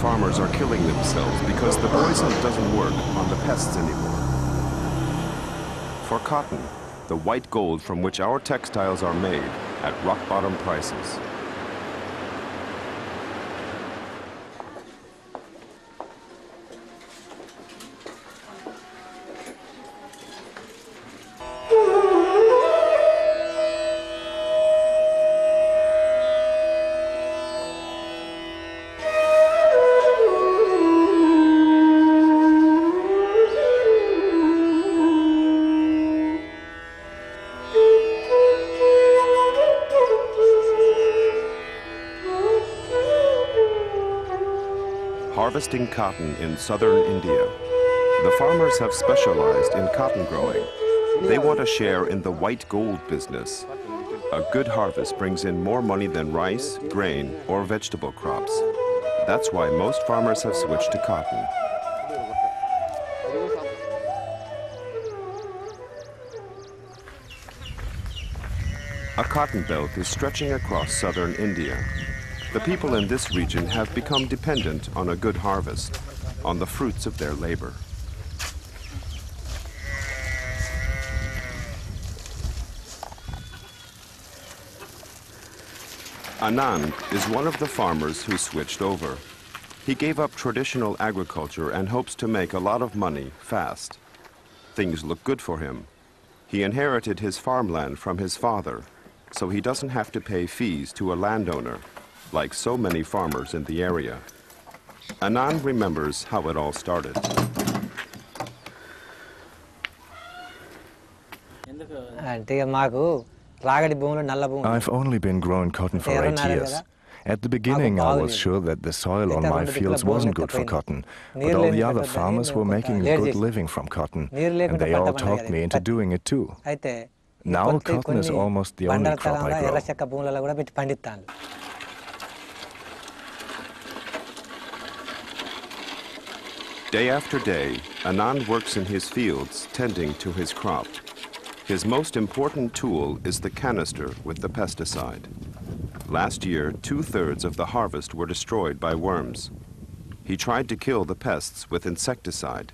farmers are killing themselves because the poison doesn't work on the pests anymore. For cotton, the white gold from which our textiles are made at rock-bottom prices. Harvesting cotton in southern India. The farmers have specialized in cotton growing. They want a share in the white gold business. A good harvest brings in more money than rice, grain, or vegetable crops. That's why most farmers have switched to cotton. A cotton belt is stretching across southern India. The people in this region have become dependent on a good harvest, on the fruits of their labor. Anand is one of the farmers who switched over. He gave up traditional agriculture and hopes to make a lot of money fast. Things look good for him. He inherited his farmland from his father, so he doesn't have to pay fees to a landowner, like so many farmers in the area. Anand remembers how it all started. I've only been growing cotton for 8 years. At the beginning, I was sure that the soil on my fields wasn't good for cotton, but all the other farmers were making a good living from cotton, and they all talked me into doing it too. Now, cotton is almost the only crop I grow. Day after day, Anand works in his fields, tending to his crop. His most important tool is the canister with the pesticide. Last year, 2/3 of the harvest were destroyed by worms. He tried to kill the pests with insecticide,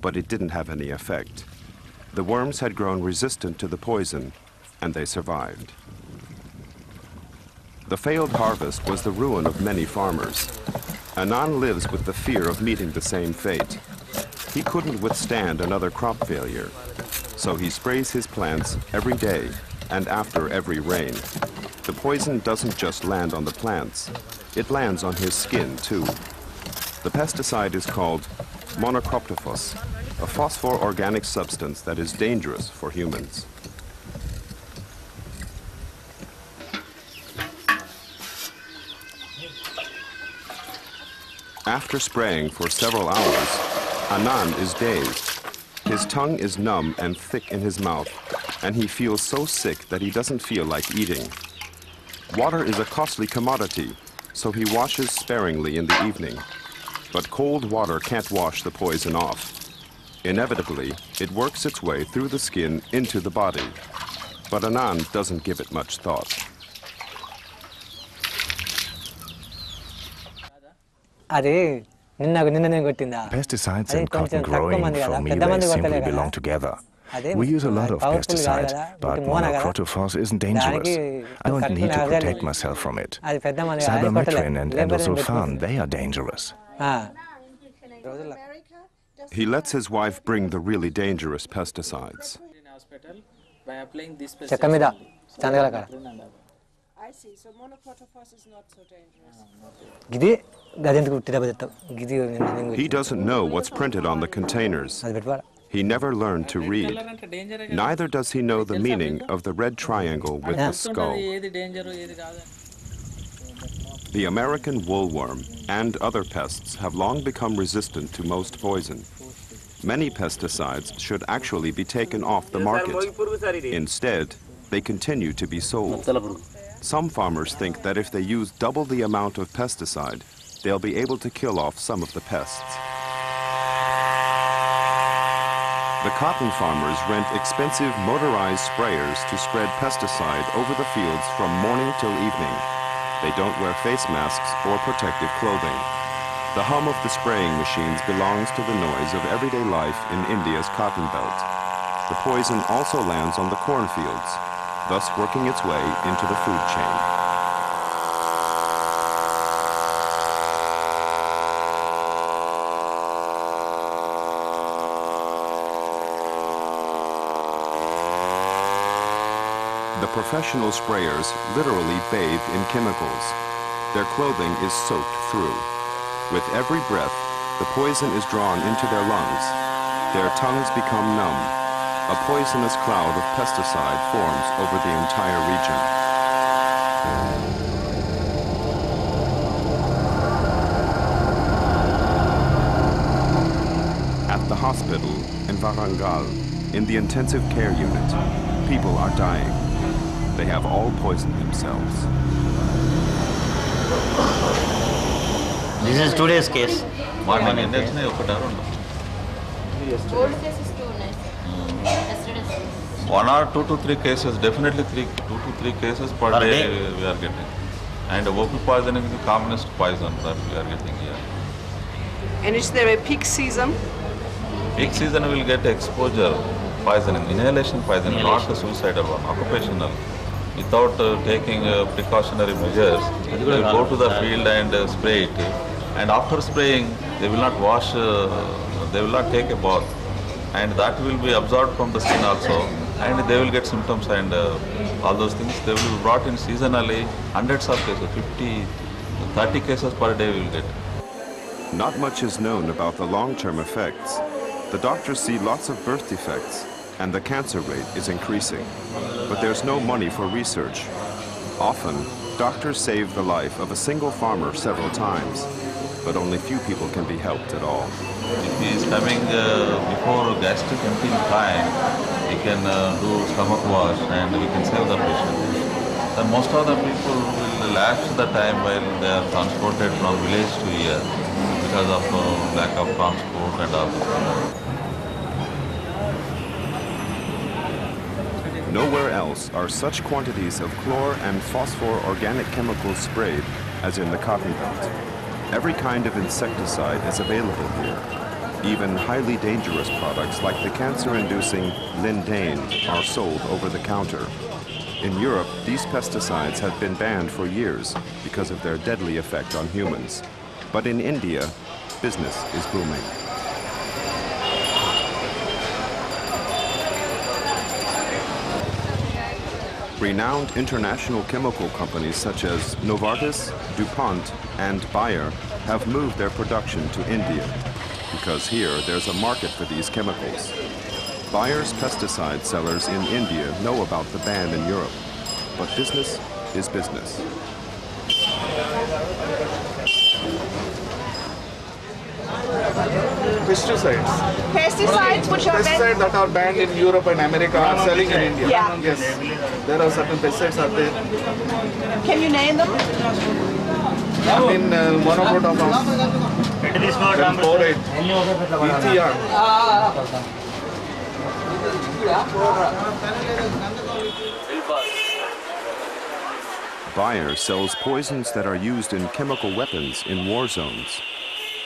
but it didn't have any effect. The worms had grown resistant to the poison, and they survived. The failed harvest was the ruin of many farmers. Anand lives with the fear of meeting the same fate. He couldn't withstand another crop failure, so he sprays his plants every day and after every rain. The poison doesn't just land on the plants, it lands on his skin too. The pesticide is called monocroptophos, a phosphor-organic substance that is dangerous for humans. After spraying for several hours, Anand is dazed. His tongue is numb and thick in his mouth, and he feels so sick that he doesn't feel like eating. Water is a costly commodity, so he washes sparingly in the evening. But cold water can't wash the poison off. Inevitably, it works its way through the skin into the body. But Anand doesn't give it much thought. Pesticides and cotton growing for me, they simply belong together. We use a lot of pesticides, but monocroptophos isn't dangerous. I don't need to protect myself from it. Cypermethrin and endosulfan, they are dangerous. He lets his wife bring the really dangerous pesticides. I see. So monocroptophos is not so dangerous. He doesn't know what's printed on the containers. He never learned to read. Neither does he know the meaning of the red triangle with the skull. The American woolworm and other pests have long become resistant to most poison. Many pesticides should actually be taken off the market. Instead, they continue to be sold. Some farmers think that if they use double the amount of pesticide, they'll be able to kill off some of the pests. The cotton farmers rent expensive motorized sprayers to spread pesticide over the fields from morning till evening. They don't wear face masks or protective clothing. The hum of the spraying machines belongs to the noise of everyday life in India's cotton belt. The poison also lands on the cornfields, thus working its way into the food chain. The professional sprayers literally bathe in chemicals. Their clothing is soaked through. With every breath, the poison is drawn into their lungs. Their tongues become numb. A poisonous cloud of pesticide forms over the entire region. At the hospital in Warangal, in the intensive care unit, people are dying. They have all poisoned themselves. This is today's case. Old case is 2 nights. Yesterday's case. 1 or 2 to 3 cases, definitely 2 to 3 cases per day we are getting. And OP poisoning is the commonest poison that we are getting here. And is there a peak season? Peak season will get exposure poisoning, inhalation poisoning, not the suicidal one, occupational. Without taking precautionary measures, they will go to the field and spray it. And after spraying, they will not wash, they will not take a bath. And that will be absorbed from the skin also. And they will get symptoms and all those things. They will be brought in seasonally, hundreds of cases, 50, 30 cases per day we will get. Not much is known about the long-term effects. The doctors see lots of birth defects, and the cancer rate is increasing. But there's no money for research. Often, doctors save the life of a single farmer several times, but only few people can be helped at all. If he is coming before gastric emptying time, he can do stomach wash and we can save the patient. And most of the people will lapse the time while they are transported from village to here because of lack of transport and all. Nowhere else are such quantities of chlor and phosphor organic chemicals sprayed as in the cotton belt. Every kind of insecticide is available here. Even highly dangerous products like the cancer-inducing lindane are sold over the counter. In Europe, these pesticides have been banned for years because of their deadly effect on humans. But in India, business is booming. Renowned international chemical companies such as Novartis, DuPont, and Bayer have moved their production to India because here there's a market for these chemicals. Bayer's pesticide sellers in India know about the ban in Europe, but business is business. Pesticides. Pesticides which are Pesticides that are banned in Europe and America are selling in India. Yeah. Yes. There are certain pesticides are there. Can you name them? In monoprotophos, chloride, ethion. Bayer sells poisons that are used in chemical weapons in war zones.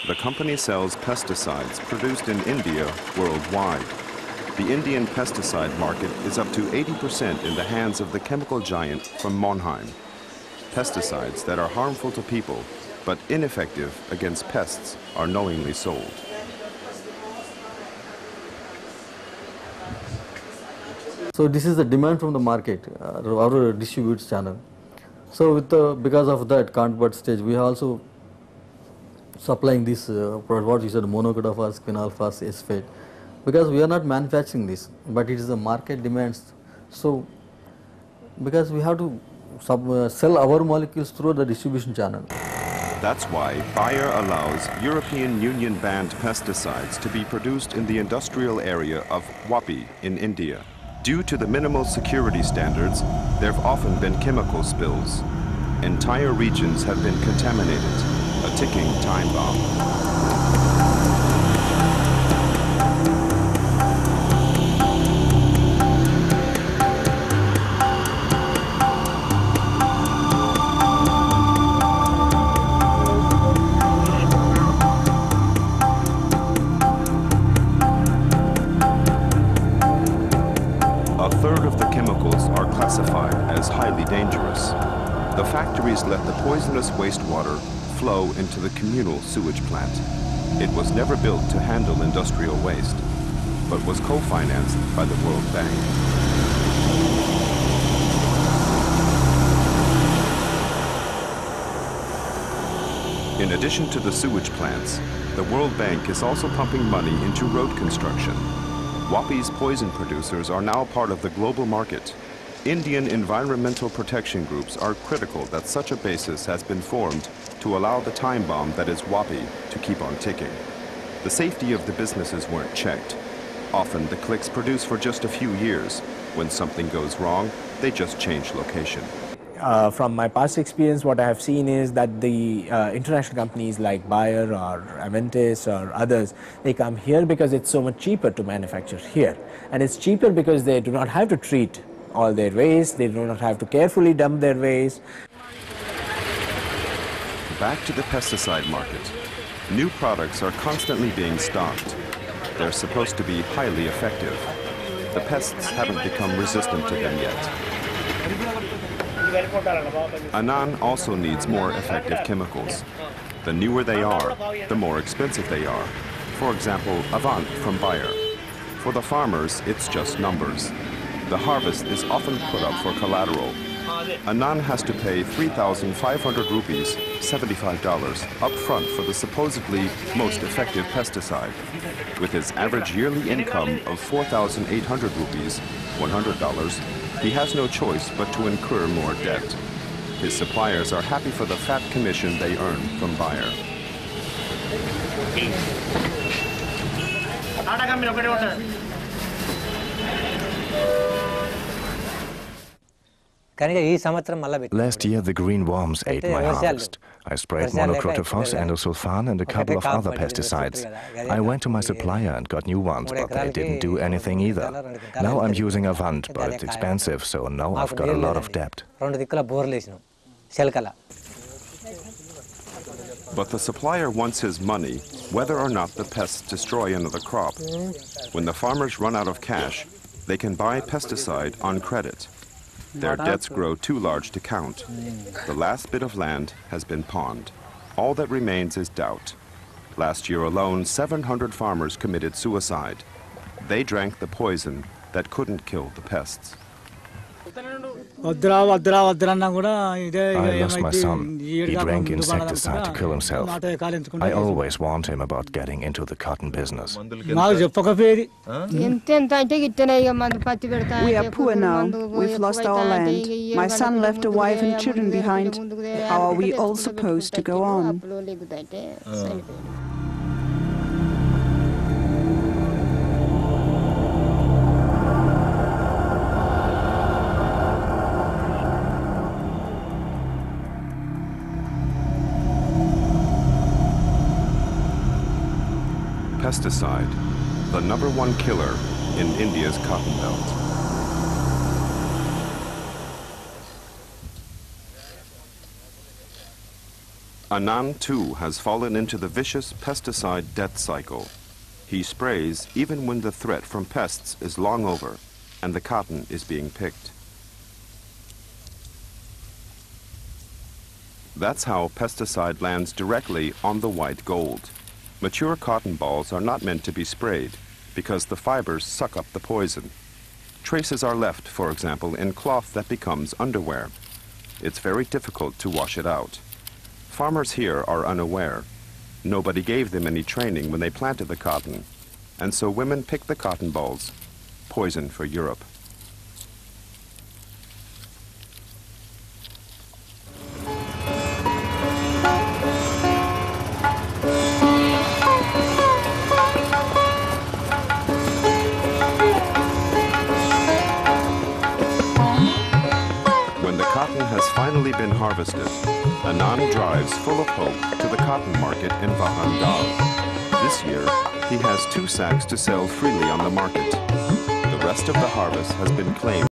The company sells pesticides produced in India worldwide. The Indian pesticide market is up to 80% in the hands of the chemical giant from Monheim. Pesticides that are harmful to people but ineffective against pests are knowingly sold. So this is the demand from the market, our distributes channel. So with because of that convert stage, we are also supplying this what you said, monocodophos, quinalphos, phosphate, because we are not manufacturing this, but it is the market demands. So because we have to sell our molecules through the distribution channel. That's why Bayer allows European Union banned pesticides to be produced in the industrial area of Vapi in India. Due to the minimal security standards, there have often been chemical spills. Entire regions have been contaminated, a ticking time bomb. third of the chemicals are classified as highly dangerous. The factories let the poisonous wastewater flow into the communal sewage plant. It was never built to handle industrial waste, but was co-financed by the World Bank. In addition to the sewage plants, the World Bank is also pumping money into road construction. Wapi's poison producers are now part of the global market. Indian environmental protection groups are critical that such a basis has been formed to allow the time bomb that is Wapi to keep on ticking. The safety of the businesses weren't checked. Often the cliques produce for just a few years. When something goes wrong, they just change location. From my past experience, what I have seen is that the international companies like Bayer or Aventis or others, they come here because it's so much cheaper to manufacture here. And it's cheaper because they do not have to treat all their waste, they do not have to carefully dump their waste. Back to the pesticide market. New products are constantly being stocked. They're supposed to be highly effective. The pests haven't become resistant to them yet. Anand also needs more effective chemicals. The newer they are, the more expensive they are. For example, Avant from Bayer. For the farmers, it's just numbers. The harvest is often put up for collateral. Anand has to pay 3,500 rupees, $75, up front for the supposedly most effective pesticide. With his average yearly income of 4,800 rupees, $100, he has no choice but to incur more debt. His suppliers are happy for the fat commission they earn from Bayer. Last year, the green worms ate my harvest. I sprayed monocrotophos, endosulfan, and a couple of other pesticides. I went to my supplier and got new ones, but they didn't do anything either. Now I'm using Avant, but it's expensive, so now I've got a lot of debt. But the supplier wants his money, whether or not the pests destroy another crop. When the farmers run out of cash, they can buy pesticide on credit. Their debts grow too large to count. The last bit of land has been pawned. All that remains is doubt. Last year alone, 700 farmers committed suicide. They drank the poison that couldn't kill the pests. I lost my son. He drank insecticide to kill himself. I always warned him about getting into the cotton business. We are poor now. We've lost our land. My son left a wife and children behind. How are we all supposed to go on? Pesticide, the #1 killer in India's cotton belt. Anand too has fallen into the vicious pesticide death cycle. He sprays even when the threat from pests is long over and the cotton is being picked. That's how pesticide lands directly on the white gold. Mature cotton balls are not meant to be sprayed because the fibers suck up the poison. Traces are left, for example, in cloth that becomes underwear. It's very difficult to wash it out. Farmers here are unaware. Nobody gave them any training when they planted the cotton, and so women pick the cotton balls, poison for Europe. Finally been harvested, Anand drives full of hope to the cotton market in Varangal. This year, he has 2 sacks to sell freely on the market. The rest of the harvest has been claimed